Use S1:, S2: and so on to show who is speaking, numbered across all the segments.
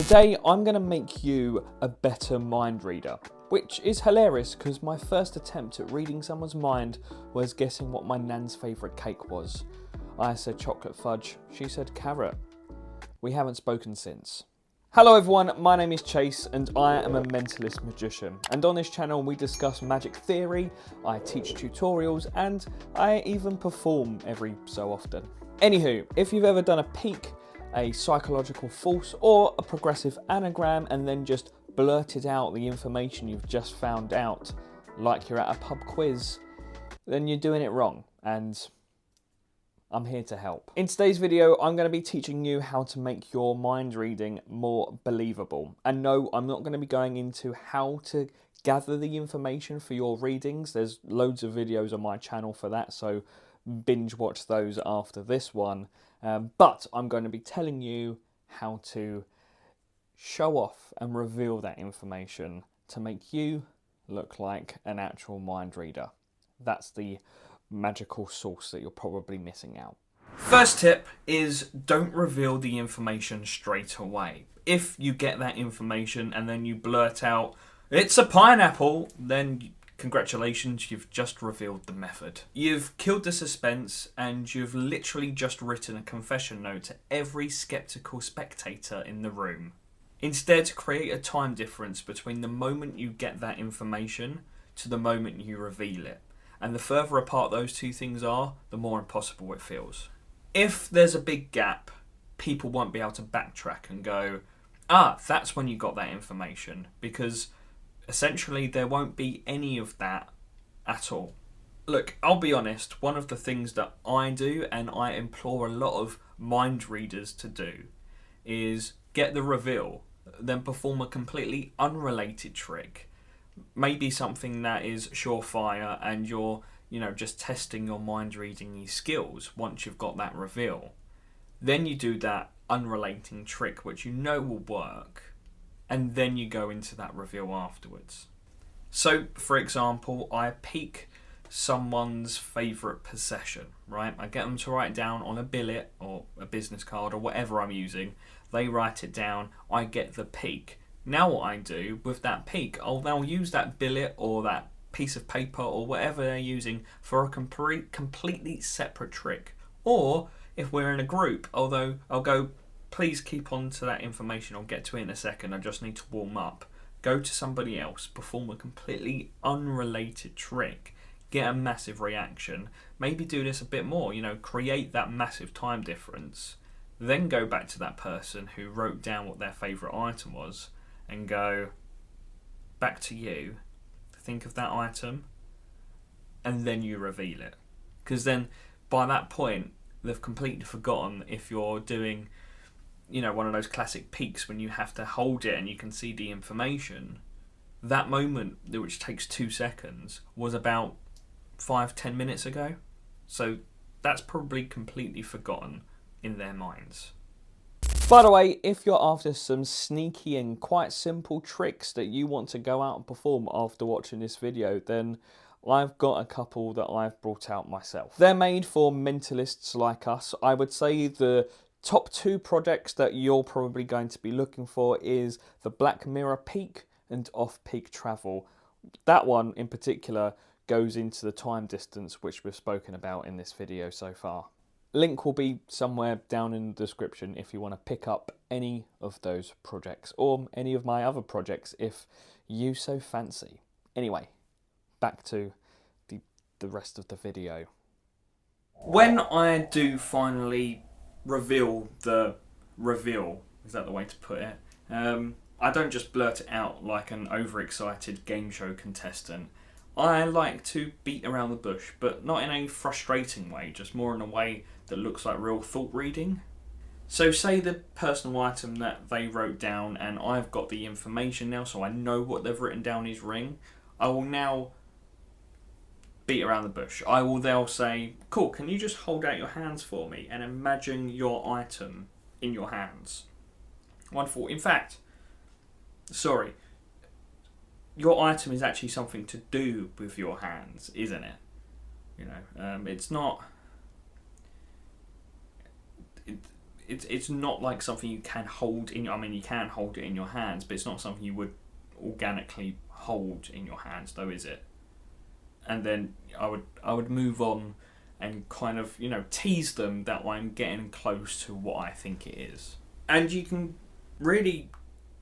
S1: Today I'm going to make you a better mind reader, which is hilarious because my first attempt at reading someone's mind was guessing what my nan's favourite cake was. I said chocolate fudge, she said carrot. We haven't spoken since. Hello everyone, my name is Chase and I am a mentalist magician, and on this channel we discuss magic theory, I teach tutorials and I even perform every so often. Anywho, if you've ever done a peek, a psychological force or a progressive anagram and then just blurted out the information you've just found out like you're at a pub quiz, then you're doing it wrong, and I'm here to help. In today's video, I'm going to be teaching you how to make your mind reading more believable. And no, I'm not going to be going into how to gather the information for your readings. There's loads of videos on my channel for that, so binge watch those after this one. But I'm going to be telling you how to show off and reveal that information to make you look like an actual mind reader. That's the magical sauce that you're probably missing out. First tip is don't reveal the information straight away. If you get that information and then you blurt out, "It's a pineapple," then congratulations, you've just revealed the method. You've killed the suspense and you've literally just written a confession note to every skeptical spectator in the room. Instead, create a time difference between the moment you get that information to the moment you reveal it. And the further apart those two things are, the more impossible it feels. If there's a big gap, people won't be able to backtrack and go, that's when you got that information, because essentially there won't be any of that at all. Look, I'll be honest, one of the things that I do, and I implore a lot of mind readers to do, is get the reveal, then perform a completely unrelated trick. Maybe something that is surefire and you're, just testing your mind reading skills once you've got that reveal. Then you do that unrelating trick which you know will work, and then you go into that reveal afterwards. So, for example, I pick someone's favourite possession, right? I get them to write it down on a billet or a business card or whatever I'm using. They write it down, I get the peak. Now what I do with that peak, I'll now use that billet or that piece of paper or whatever they're using for a completely separate trick. Or if we're in a group, although I'll go, please keep on to that information, I'll get to it in a second, I just need to warm up. Go to somebody else, perform a completely unrelated trick, get a massive reaction, maybe do this a bit more, create that massive time difference, then go back to that person who wrote down what their favourite item was and go, back to you, think of that item, and then you reveal it. Because then, by that point, they've completely forgotten if you're doing, one of those classic peaks when you have to hold it and you can see the information. That moment, which takes 2 seconds, was about 5-10 minutes ago. So that's probably completely forgotten in their minds. By the way, if you're after some sneaky and quite simple tricks that you want to go out and perform after watching this video, then I've got a couple that I've brought out myself. They're made for mentalists like us. I would say the top 2 projects that you're probably going to be looking for is the Black Mirror Peak and Off-Peak Travel. That one in particular goes into the time distance which we've spoken about in this video so far. Link will be somewhere down in the description if you want to pick up any of those projects or any of my other projects if you so fancy. Anyway, back to the rest of the video. When I do finally reveal the reveal, is that the way to put it? I don't just blurt it out like an overexcited game show contestant. I like to beat around the bush, but not in a frustrating way, just more in a way that looks like real thought reading. So say the personal item that they wrote down and I've got the information now, so I know what they've written down is ring. I will now beat around the bush. I will then say, cool, can you just hold out your hands for me and imagine your item in your hands? Wonderful. In fact, sorry, your item is actually something to do with your hands, isn't it? It's not. it's not like something you can hold in. I mean, you can hold it in your hands, but it's not something you would organically hold in your hands, though, is it? And then I would move on and kind of, you know, tease them that I'm getting close to what I think it is. And you can really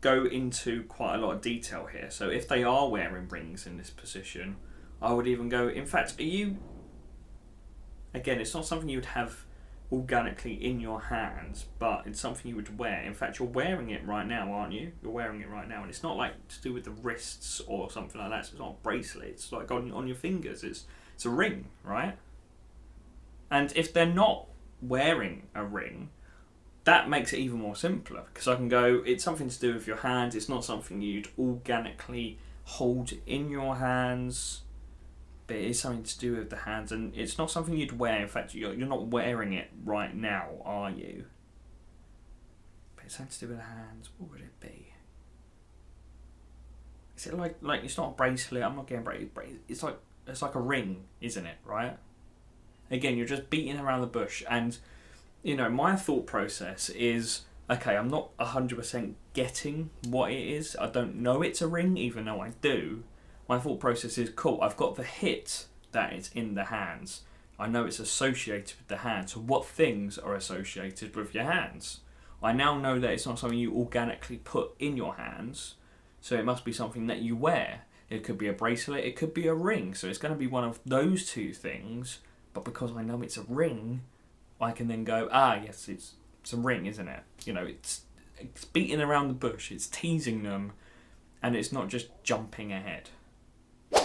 S1: go into quite a lot of detail here. So if they are wearing rings in this position, I would even go, in fact, are you... Again, it's not something you would have organically in your hands, but it's something you would wear. In fact, you're wearing it right now, aren't you? You're wearing it right now, and it's not like to do with the wrists or something like that. So it's not a bracelet. It's like on your fingers. It's a ring, right? And if they're not wearing a ring, that makes it even more simpler, because I can go, it's something to do with your hands. It's not something you'd organically hold in your hands, but it is something to do with the hands, and it's not something you'd wear. In fact, you're not wearing it right now, are you? But it's something to do with the hands. What would it be? Is it like it's not a bracelet? I'm not getting bracelet. It's like a ring, isn't it? Right? Again, you're just beating around the bush, and you know, my thought process is, okay, I'm not 100% getting what it is. I don't know it's a ring, even though I do. My thought process is, cool, I've got the hit that it's in the hands. I know it's associated with the hands. So what things are associated with your hands? I now know that it's not something you organically put in your hands, so it must be something that you wear. It could be a bracelet, it could be a ring. So it's going to be one of those two things, but because I know it's a ring, I can then go, yes, it's a ring, isn't it? You know, it's beating around the bush, it's teasing them, and it's not just jumping ahead.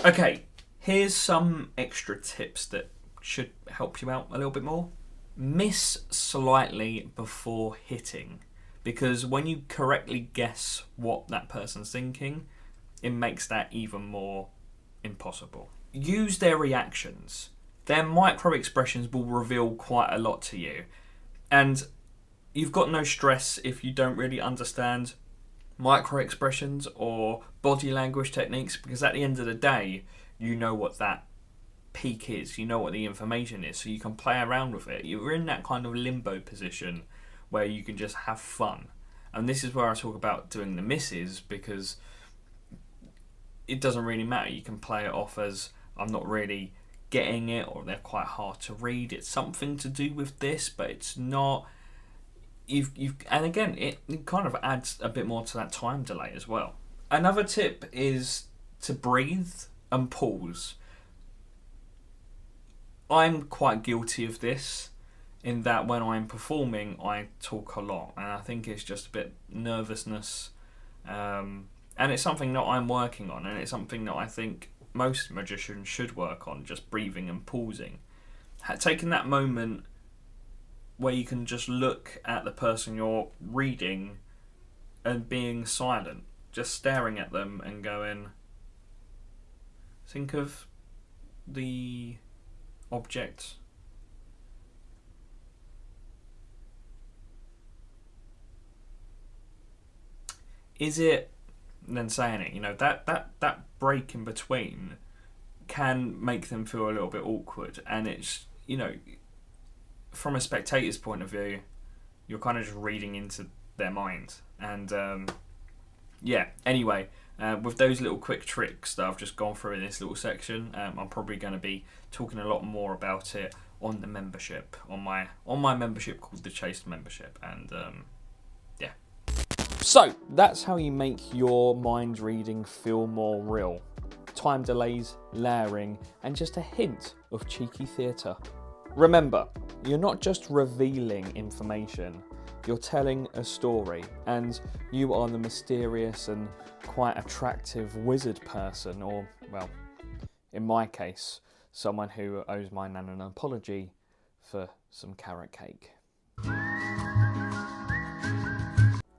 S1: Okay, here's some extra tips that should help you out a little bit more. Miss slightly before hitting, because when you correctly guess what that person's thinking, it makes that even more impossible. Use their reactions. Their micro expressions will reveal quite a lot to you, and you've got no stress if you don't really understand micro expressions or body language techniques, because at the end of the day, you know what that peak is, you know what the information is, so you can play around with it. You're in that kind of limbo position where you can just have fun. And this is where I talk about doing the misses, because it doesn't really matter. You can play it off as, I'm not really getting it, or they're quite hard to read. It's something to do with this, but it's not. And again, it kind of adds a bit more to that time delay as well. Another tip is to breathe and pause. I'm quite guilty of this, in that when I'm performing, I talk a lot, and I think it's just a bit nervousness, and it's something that I'm working on, and it's something that I think most magicians should work on, just breathing and pausing. Taking that moment where you can just look at the person you're reading and being silent, just staring at them and going, think of the object. Is it, and then saying it, you know, that break in between can make them feel a little bit awkward, and it's, you know, from a spectator's point of view, you're kind of just reading into their mind. And anyway, with those little quick tricks that I've just gone through in this little section, I'm probably going to be talking a lot more about it on the membership, on my membership called the Chased Membership. And so that's how you make your mind reading feel more real. Time delays, layering, and just a hint of cheeky theatre. Remember, you're not just revealing information, you're telling a story, and you are the mysterious and quite attractive wizard person, or, well, in my case, someone who owes my nan an apology for some carrot cake.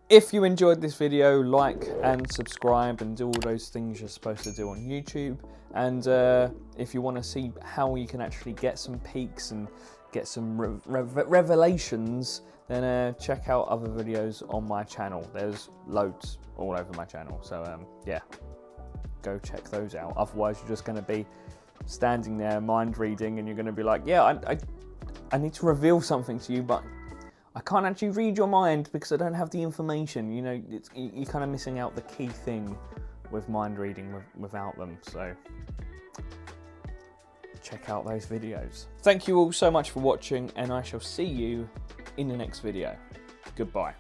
S1: If you enjoyed this video, like and subscribe and do all those things you're supposed to do on YouTube. And if you want to see how you can actually get some peaks and get some revelations, then check out other videos on my channel. There's loads all over my channel. So go check those out. Otherwise, you're just going to be standing there mind reading, and you're going to be like, yeah, I need to reveal something to you, but I can't actually read your mind because I don't have the information. You know, you're kind of missing out the key thing with mind reading without them. So check out those videos. Thank you all so much for watching, and I shall see you in the next video. Goodbye.